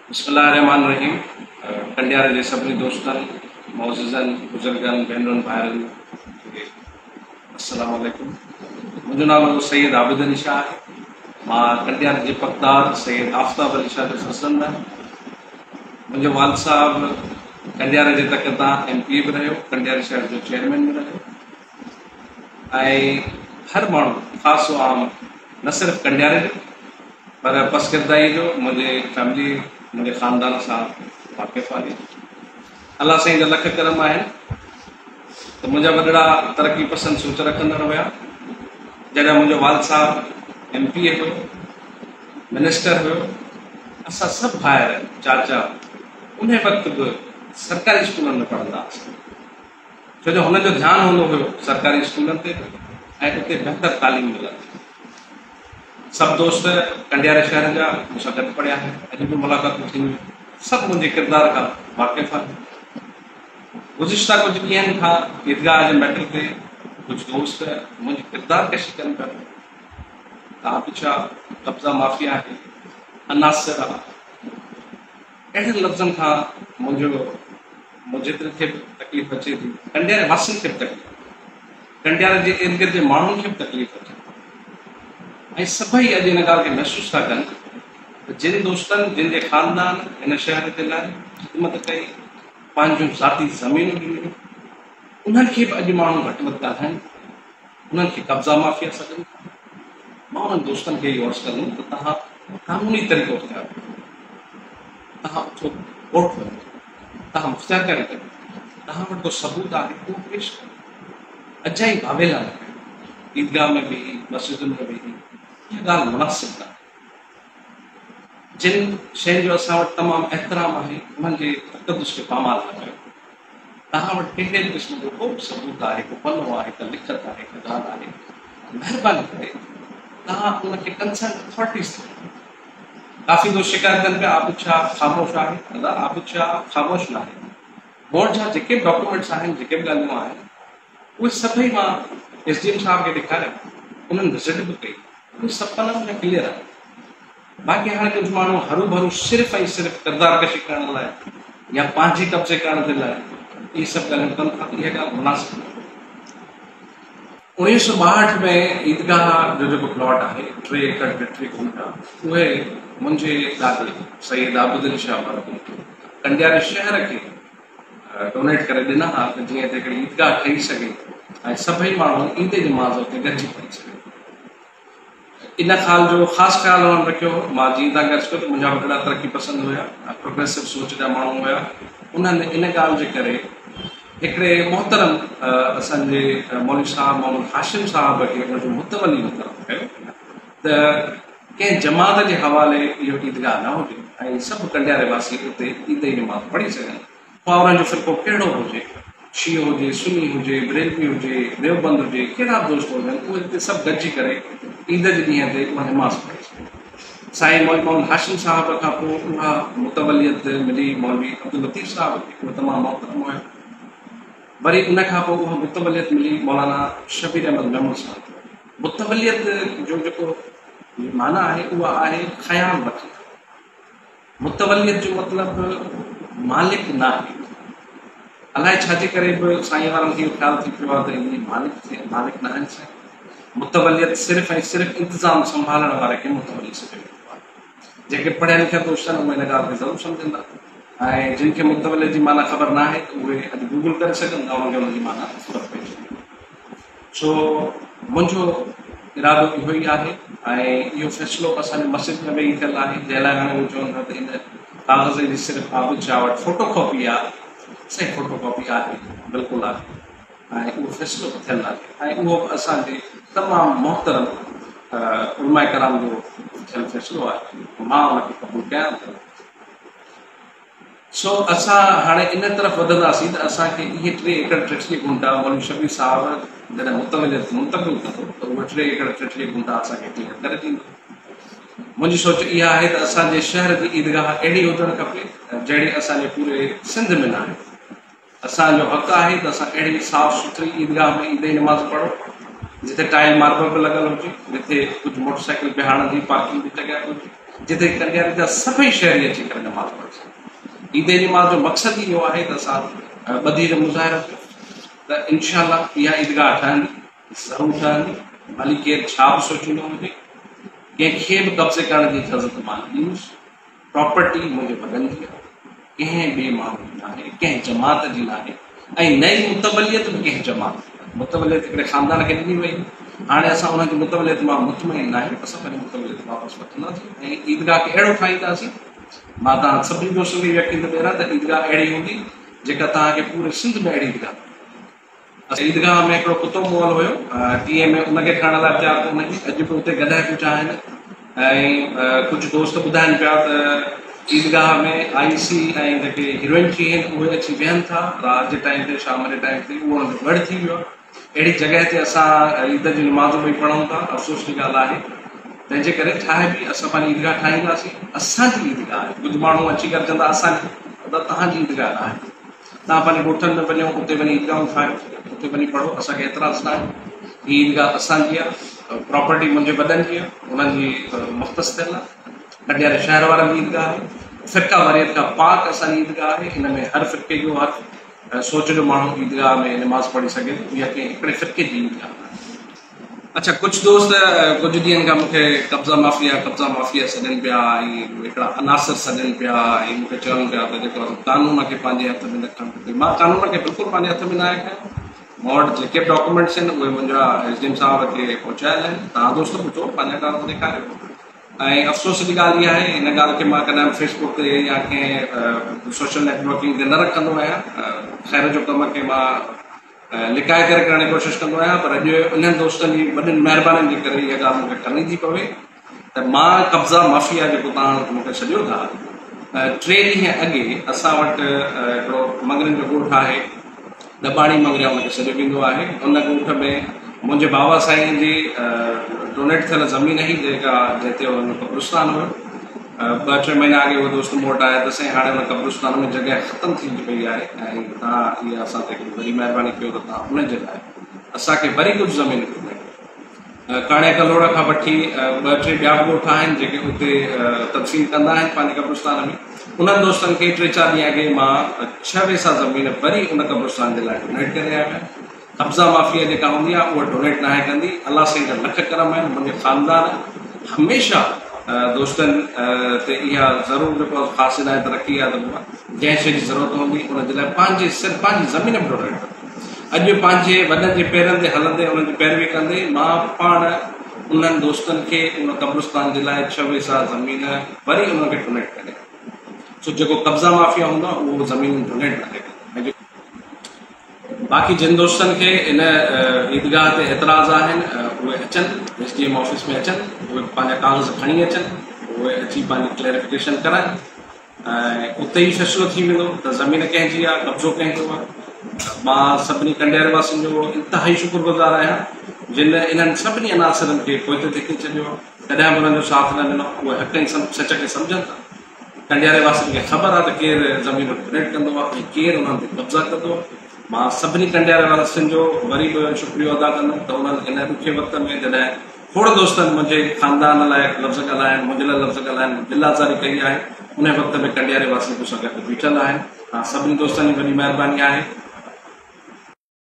बिस्मिल्लाहिर्रहमानिर्रहीम। कंडियारे जे सभिनी दोस्तनि, मौज़िज़नि, बुज़ुर्गनि, भेनरुनि, भाइरुनि खे अस्सलामु अलैकुम। मुंहिंजो नालो सैयद आबिद अली शाह आहे। मां कंडियारे जे पकदार सैयद आफ़ताब अली शाह जो फर्ज़ंद आहियां। मुंहिंजो वालिद साहिबु कंडियारे जे तक तां MP बि रहियो, कंडियारे शहर जो चेयरमैन बि रहियो ऐं हर माण्हू ख़ासि आम न सिर्फ़ु कंडियारे जो पर पसकिरदाई जो मुंहिंजे फैमिली मुंहिंजे ख़ानदान सां वाक़िफ़ आहे। अलाह साईं जा लख करम आहिनि त मुंहिंजा वॾड़ा तरक़ी पसंदि सोच रखंदड़ हुया। जॾहिं मुंहिंजो वालिद साहिबु MP हुयो, मिनिस्टर हुयो, असां सभु भाइर चाचा उन वक़्तु बि सरकारी स्कूलनि में पढ़ंदा हुआसीं, छो जो हुनजो ध्यानु हूंदो हुयो सरकारी स्कूलनि ते ऐं उते बहितर तालीम मिलंदी। सभु दोस्त कंडियारे शहर जा मूंसां गॾु पढ़िया आहिनि, अॼु बि मुलाक़ातूं थींदियूं, सभु मुंहिंजे किरदार खां वाक़िफ़ आहिनि। गुज़िश्ता कुझु ॾींहंनि खां ईदगाह जे मैटर ते कुझु दोस्त मुंहिंजी किरदार कशी कनि पिया त आबिशा कब्ज़ा माफ़िया आहे, अनासिर आहे, अहिड़े लफ़्ज़नि खां मुंहिंजे दिलि खे बि तकलीफ़ अचे थी, कंडियारे वासियुनि खे बि तकलीफ़, कंडियारे जे इर्द गिर्द जे माण्हुनि खे बि तकलीफ़ अचे ऐं सभई अॼु हिन ॻाल्हि खे महसूसु था कनि त जिन दोस्तनि जिन जे ख़ानदान हिन शहर जे लाइ ख़िदमत कई, पंहिंजूं ज़ाती ज़मीनूं ॾिनियूं, उन्हनि खे बि अॼु माण्हू घटि वधि था ठाहिनि, उन्हनि खे कब्ज़ा माफ़िया सघनि था। मां उन्हनि दोस्तनि खे इहो अर्ज़ु कंदुमि त तव्हां क़ानूनी तरीक़ो इख्तियार कयो, तव्हां उथो कोर्ट वञो, तव्हां मुख़्तियारकारी कयो, तव्हां वटि को सबूत आहे उहो पेश कयो। अजाई बावेला न कयो, ईदगाह में बि मस्जिदुनि में बि इहा ॻाल्हि मुनासिब न आहे। जिन शयुनि जो असां वटि तमामु एतिराम आहे उन्हनि जे तक़दुस खे पामाल न कयो। तव्हां वटि कहिड़े बि क़िस्म जो को बि सबूत आहे, को पनो आहे, का लिखत आहे, का ॻाल्हि आहे, महिरबानी करे तव्हां उनखे कंसर्न अथॉरिटीज़ ते, काफ़ी दोस्त शिकायत कनि पिया आबिद शाह ख़ामोश आहे, दादा आबिद शाह ख़ामोश न आहे। बोर्ड जा जेके बि डॉक्यूमेंट्स आहिनि, जेके बि ॻाल्हियूं आहिनि, उहे सभई मां SDM साहिब खे ॾेखारिया, उन्हनि विज़िट बि कई, उहे सभु पननि में क्लियर आहे। बाक़ी हाणे कुझु माण्हू हरू भरू सिर्फ़ु ऐं सिर्फ़ु किरदार कशी करण लाइ या पंहिंजी कब्ज़े करण जे लाइ इहे सभु ॻाल्हियूं कनि था, इहा ॻाल्हि मुनासिब न आहे। 1962 में ईदगाह जो जेको प्लॉट आहे 3 एकड़ 33 गुंठा, उहे मुंहिंजे ॾाॾे सैयद आबिद अली शाह मरहूम कंडियारे शहर खे डोनेट करे ॾिना हुआ त जीअं त हिकिड़ी ईदगाह ठही सघे ऐं सभई माण्हू ईद जे नमाज़ ते गॾिजी पढ़ी सघे। इन ख़्याल जो ख़ासि ख़्यालु हुननि रखियो। मां जीअं तव्हांखे अर्ज़ु कयो त मुंहिंजा वॾड़ा तरक़ी पसंदि हुया, प्रोग्रेसिव सोच जा माण्हू हुया। उन्हनि इन ॻाल्हि जे करे हिकिड़े मोहतरम असांजे मौलवी साहिब मोहम्मद हाशिम साहिब खे उनजो मुतवली मुक़ररु कयो त कंहिं जमात जे हवाले इहो ईदगाह न हुजे ऐं सभु कंडियारे वासी उते ईद जी नमाज़ पढ़ी सघनि। पोइ उन्हनि जो फ़िरक़ो कहिड़ो हुजे, शीओ हुजे, सुन्नी हुजे, बरेलवी हुजे, देवबंद हुजे, कहिड़ा बि दोस्त हुजनि, उहे हिते सभु गॾिजी करे ईद जे ॾींहं ते उहा नमाज़ पढ़ी सघनि। साईं मौलवी मोहम्मद हाशिम साहिब खां पोइ उहा मुतवलियत मिली मौलवी अब्दुल लतीफ़ साहिब खे, उहे तमामु मोहतरम हुया। वरी उन खां पोइ उहा मुतवलियत मिली मौलाना शबीर अहमद महमूद साहिब। मुतवलियत जो जेको माना आहे उहा आहे ख़याल रखणु। मुतवलियत जो मतिलबु मालिक न आहे। अलाए छाजे करे बि साईं वारनि खे इहो ख़्यालु थी पियो आहे त इहे मालिक न आहिनि। साईं मुतवलियत सिर्फ़ु ऐं सिर्फ़ु इंतिज़ाम संभालण वारे खे मुतवली सघे आहे। जेके पढ़ियल लिखियल दोस्त आहिनि उहे हिन ॻाल्हि खे ज़रूरु सम्झंदा ऐं जिन खे मुतवली जी माना ख़बर न आहे त उहे अॼु गूगल करे सघनि था, उन्हनि खे उनजी माना ख़बर पइजी वेंदी। सो मुंहिंजो इरादो इहो ई आहे ऐं इहो फ़ैसिलो असांजे मस्जिद में वेही थियल आहे, जंहिं लाइ हाणे उहे चवनि था त इन काग़ज़ जी सिर्फ़ु आबिद शाह वटि फ़ोटो कॉपी आहे। सही फ़ोटो कॉपी आहे, बिल्कुलु आहे ऐं उहो फ़ैसिलो थियल आहे ऐं उहो बि असांजे तमामु मोहतरम उलमा कराम जो थियल फ़ैसिलो आहे। मां उनखे क़बूल कयां थो। सो असां हाणे इन तरफ़ वधंदासीं त असांखे इहे 3 एकड़ 33 गुंठा मौलवी शबीर साहिब जॾहिं मुतवलियत मुंतक़िल कंदो त उहे 3 एकड़ 33 गुंठा असांखे क्लियर करे ॾींदो। मुंहिंजी सोच इहा आहे त असांजे शहर जी ईदगाह अहिड़ी हुजणु खपे जहिड़ी असांजे पूरे सिंध में न आहे। असांजो हक़ आहे त असां अहिड़ी साफ़ सुथरी ईदगाह में ईद जी नमाज़ पढ़ूं जिथे टाइल मार्बल बि लॻल हुजे, जिथे कुझु मोटरसाइकिल बिहारण जी पार्किंग जी जॻह हुजे, जिते कंडियारे जा सभई शहरी अची करे नमाज़ पढ़ी सघनि। ईद जी नमाज़ जो मक़सदु इहो आहे त असां ॿधी जो मुज़ाहिरो कयूं त इनशाअल्लाह इहा ईदगाह ठहंदी, ज़रूरु ठहंदी। भली केरु छा बि सोचींदो हुजे, कंहिंखे बि कब्ज़े करण जी इजाज़त मां न ॾींदुसि। प्रॉपर्टी मुंहिंजे वॾनि जी आहे, कंहिं ॿिए माण्हू जी न आहे, कंहिं जमात जी न आहे। ऐं नई मुतवलियत बि कंहिं जमात जी, मुतवलियत हिकिड़े ख़ानदान खे ॾिनी वई। हाणे असां उन्हनि जी मुतवलियत मां मुतमइन न आहियूं, असां पंहिंजी मुतवलियत वापसि वठंदासीं ऐं ईदगाह खे अहिड़ो ठाहींदासीं। मां तव्हां सभिनी दोस्तनि खे यकीन थो ॾियां त ईदगाह अहिड़ी हूंदी जेका तव्हांखे पूरे सिंध में अहिड़ी ईदगाह। ईदगाह में हिकिड़ो कुतो मोहल हुयो, टीह में उनखे खणण लाइ तयारु कोन हुई, अॼु बि उते गॾाए पिया आहिनि। ऐं कुझु दोस्त ॿुधाइनि पिया त ईदगाह में आईसी ऐं जेके हीरोइन थी आहिनि उहे अची वेहनि था राति जे टाइम ते, शाम जे टाइम ते, उहो गॾु थी वियो आहे। अहिड़ी जॻह ते असां ईद जी नमाज़ बि पढ़ूं था। अफ़सोस जी ॻाल्हि आहे, तंहिंजे करे ठाहे बि असां पंहिंजी ईदगाह ठाहींदासीं। असांजी ईदगाह आहे। कुझु माण्हू अची करे चवंदा असांजी, त तव्हांजी ईदगाह न आहे। तव्हां पंहिंजे ॻोठनि में वञो, उते वञी ईदगाहूं ठाहियो, उते वञी पढ़ो, असांखे एतिराज़ न आहे। हीअ ईदगाह असांजी आहे, प्रॉपर्टी मुंहिंजे वॾनि जी आहे, उन्हनि जी मुख़्तस थियल आहे। कंडियारे शहर वारनि जी ईदगाह आहे, फ़िरका वारियत खां पाक असांजी ईदगाह आहे। हिन में हर फ़िरके जो हर सोच जो माण्हू ईदगाह में नमाज़ पढ़ी सघे। इहा कंहिं हिकिड़े फ़िरके जी ईदगाह आहे। अच्छा, कुझु दोस्त कुझु ॾींहंनि खां मूंखे कब्ज़ा माफ़िया सॾनि पिया, ऐं हिकिड़ा अनासर सॾनि पिया, ऐं मूंखे चवनि पिया त जेको कानून खे पंहिंजे हथ में न खणणु खपे। मां कानून खे बिल्कुलु पंहिंजे हथ में न आहे खयो। मूं वटि जेके बि डॉक्यूमेंट्स आहिनि उहे मुंहिंजा SDM साहब खे पहुचायल आहिनि। तव्हां दोस्त ॿुधो, पंहिंजा कागज़ ॾेखारियो। ऐं अफ़सोस जी ॻाल्हि इहा आहे, हिन ॻाल्हि खे मां कॾहिं फेसबुक ते या कंहिं सोशल नेटवर्किंग ते न रखंदो आहियां। ख़ैर जो कम खे मां लिकाए करे करण जी कोशिशि कंदो आहियां, पर अॼु इन्हनि दोस्तनि जी वॾियुनि महिरबानी जे करे इहा ॻाल्हि मूंखे करणी थी पवे त मां कब्ज़ा माफ़िया जेको तव्हां मूंखे सॼो था, 3 ॾींहं अॻे असां वटि हिकिड़ो मंगरनि जो ॻोठु आहे, दॿाणी मंगरिया हुनखे सॾियो वेंदो आहे। उन ॻोठ में मुंहिंजे बाबा साईं जी डोनेट थियल ज़मीन हुई, जिते हुन कब्रिस्तान हुयो। 2-3 महीना अॻे उहो दोस्त मूं वटि आया त साईं हाणे हुन कब्रिस्तान में जॻह ख़तमु थींदी पई आहे, ऐं तव्हां इहा असां ते वरी महिरबानी कयो त तव्हां उनजे लाइ असांखे वरी कुझु ज़मीन ॾिनो। काणे कलोड़ खां वठी 2-3 ॿिया बि ॻोठ आहिनि जेके उते तक़सीम कंदा आहिनि पंहिंजे कब्रिस्तान में। उन्हनि दोस्तनि खे 3-4 ॾींहं अॻे मां 6 पैसा ज़मीन वरी उन कब्रिस्तान जे लाइ डोनेट करे आया आहियां। कब्ज़ा माफ़िया जेका हूंदी आहे उहा डोनेट न आहे कंदी। अलाह साईं जा लख करम आहिनि। मुंहिंजे ख़ानदान हमेशह दोस्तनि ते इहा ज़रूरु जेको ख़ासि हिदायत रखी आहे त जंहिं शइ जी ज़रूरत हूंदी उनजे लाइ सिर्फ़ु पंहिंजी ज़मीन बि डोनेट कंदो। अॼु पंहिंजे वॾनि जे पेरनि ते हलंदे, उन्हनि जी पैरवी कंदे, मां पाण उन्हनि दोस्तनि खे उन कब्रिस्तान जे लाइ 6 पैसा ज़मीन वरी उनखे डोनेट करे। सो जेको कब्ज़ा माफ़िया हूंदो आहे उहो ज़मीन डोनेट न करे। बाक़ी जिन दोस्तनि खे इन ईदगाह ते एतिराज़ आहिनि उहे अचनि, SDM ऑफिस में अचनि, उहे पंहिंजा कागज़ खणी अचनि, उहे अची पंहिंजी क्लैरिफिकेशन कराइनि। ऐं उते ई फ़ैसिलो थी वेंदो त ज़मीन कंहिंजी आहे, कब्ज़ो कंहिंजो आहे। मां सभिनी कंडियारे वासियुनि जो इंतिहाई शुक्रगुज़ार आहियां जिन इन्हनि सभिनी अनासरनि खे पोइ ते खे छॾियो, कॾहिं बि उन्हनि जो साथ न ॾिनो। उहे हक़ ऐं सच खे सम्झनि था। कंडियारे वासियुनि खे ख़बर आहे त केरु ज़मीन डोनेट कंदो आहे ऐं केरु उन्हनि ते कब्ज़ा कंदो आहे। मां सभिनी कंडियारे वासियुनि जो वरी बि शुक्रियो अदा कंदुमि त उन्हनि इन ॾुखे वक़्त में जॾहिं खोड़ दोस्तनि मुंहिंजे ख़ानदान लाइ लफ़्ज़ ॻाल्हाइनि, मुंहिंजे लाइ लफ़्ज़ ॻाल्हाइनि, दिलाज़ारी कई आहे, उन वक़्त में कंडियारे वासी मूंसां गॾु बीठल आहिनि। तव्हां सभिनी दोस्तनि जी वॾी महिरबानी आहे।